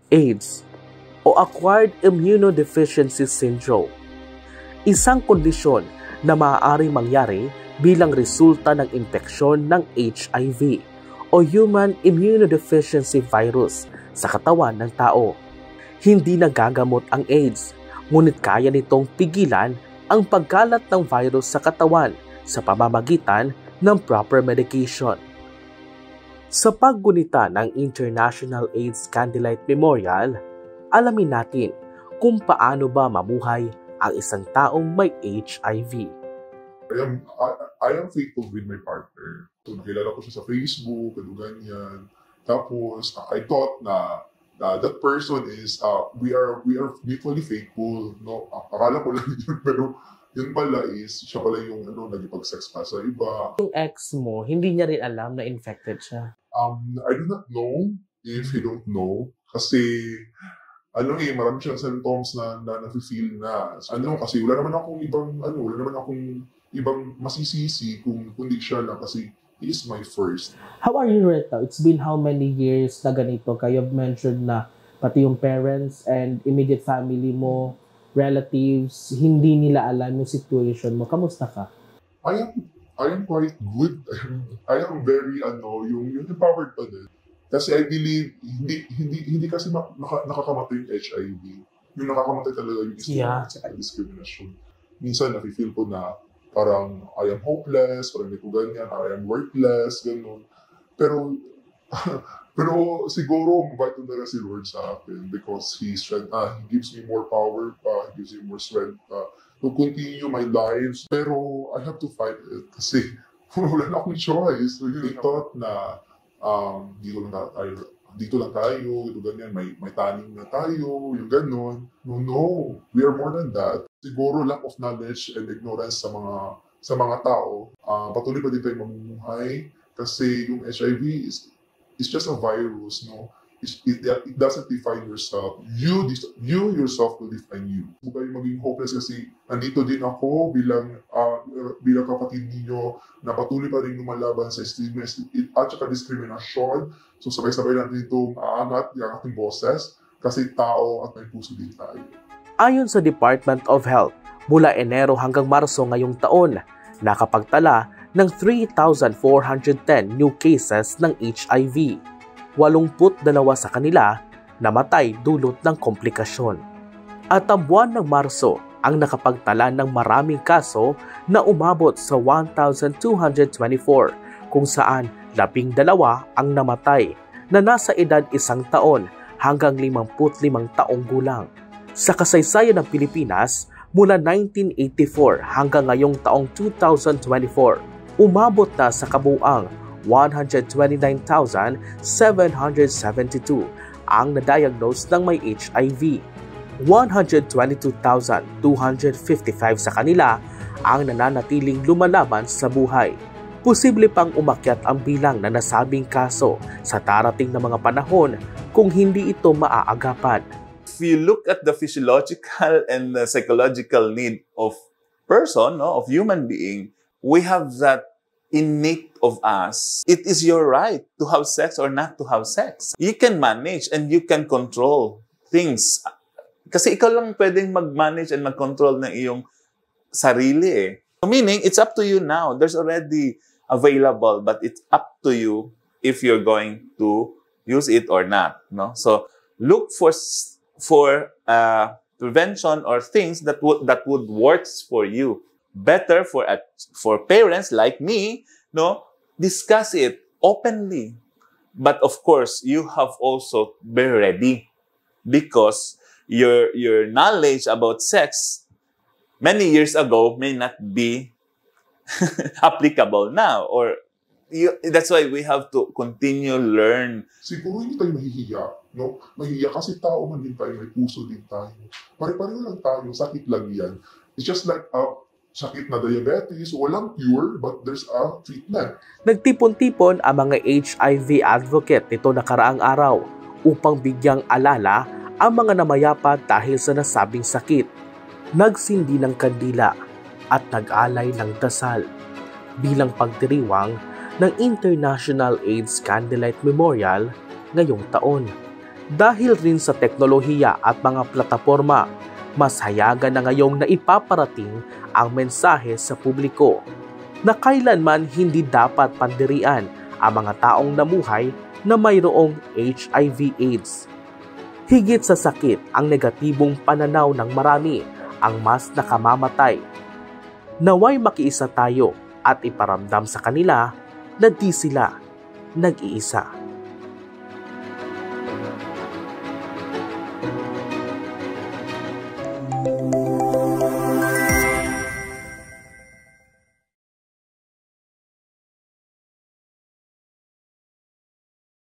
AIDS o Acquired Immunodeficiency Syndrome. Isang kondisyon na maaaring mangyari bilang resulta ng infeksyon ng HIV o Human Immunodeficiency Virus sa katawan ng tao. Hindi nagagamot ang AIDS, ngunit kaya nitong pigilan ang pagkalat ng virus sa katawan sa pamamagitan ng proper medication. Sa paggunita ng International AIDS Candlelight Memorial, alamin natin kung paano ba mamuhay ang isang taong may HIV. I am faithful with my partner. So nakilala ko siya sa Facebook, ganyan. Tapos I thought na that person is we are mutually faithful, no? Akala ko lang yun, pero yun pala is siya pala yung nagipag-sex pa sa iba. Yung ex mo, hindi niya rin alam na infected siya. I do not know if he don't know kasi marami siyang symptoms na nafe-feel na. Kasi wala naman akong ibang masisisi kung kundi siya lang kasi he is my first. How are you right now? It's been how many years na ganito? You've mentioned na pati yung parents and immediate family mo, relatives, hindi nila alam yung situation mo. Kamusta ka? I am quite good. I am very yung empowered pa din. Kasi I believe hindi kasi nakakamatay yung HIV. Yung nakakamatay talaga yung discrimination. Minsan nafe-feel ko na parang I am hopeless, parang hindi ko ganyan, I am worthless, gano'n. Pero siguro mabait na si Lord sa akin because He gives me more power pa, He gives me more strength pa to continue my lives. Pero I have to fight it kasi wala na akong choice. I thought na dito lang tayo, ganyan, may taning na tayo, yung gano'n. No, we are more than that. Siguro lack of knowledge and ignorance sa mga tao. Patuloy pa din tayo mamumuhay kasi yung HIV is just a virus, no? It doesn't define yourself. You yourself will define you. Huwag kayong maging hopeless kasi nandito din ako bilang kapatid ninyo na patuloy pa rin lumalaban sa stigma at saka diskriminasyon. So sabay-sabay natin itong aangat yung ating boses kasi tao at may puso din tayo. Ayon sa Department of Health, mula Enero hanggang Marso ngayong taon, nakapagtala ng 3,410 new cases ng HIV. 82 sa kanila namatay dulot ng komplikasyon. At ang buwan ng Marso ang nakapagtala ng maraming kaso na umabot sa 1,224 kung saan 12 ang namatay na nasa edad 1 taon hanggang 55 taong gulang. Sa kasaysayan ng Pilipinas, mula 1984 hanggang ngayong taong 2024, umabot na sa kabuuang 129,772 ang na-diagnose ng may HIV. 122,255 sa kanila ang nananatiling lumalaban sa buhay. Posible pang umakyat ang bilang na nasabing kaso sa darating na mga panahon kung hindi ito maaagapan. If you look at the physiological and the psychological need of person, of human being, we have that innate of us. It is your right to have sex or not to have sex. You can manage and you can control things. Kasi ikaw lang pwedeng mag-manage and mag-control ng iyong sarili eh. Meaning, it's up to you now. There's already available, but it's up to you if you're going to use it or not. No? So, look for prevention or things that would works for you. Better for parents like me, discuss it openly. But of course, you have also be ready because your knowledge about sex many years ago may not be applicable now, or that's why we have to continue learn. Siguro hindi tayo mahihiya, no? Mahihiya kasi tao man din tayo, may puso din tayo. Pare-pareho lang tayo, sakit lang yan. It's just like sakit na diabetes, walang cure, but there's a treatment. Nagtipon-tipon ang mga HIV advocate nito nakaraang araw upang bigyang alala ang mga namayapa dahil sa nasabing sakit. Nagsindi ng kandila at nag-alay ng dasal bilang pagdiriwang ng International AIDS Candlelight Memorial ngayong taon. Dahil rin sa teknolohiya at mga plataporma, mas hayagan na ngayong naipaparating ang mensahe sa publiko na kailanman hindi dapat pandirian ang mga taong namuhay na mayroong HIV/AIDS. Higit sa sakit ang negatibong pananaw ng marami ang mas nakamamatay. Naway makiisa tayo at iparamdam sa kanila na di sila nag-iisa.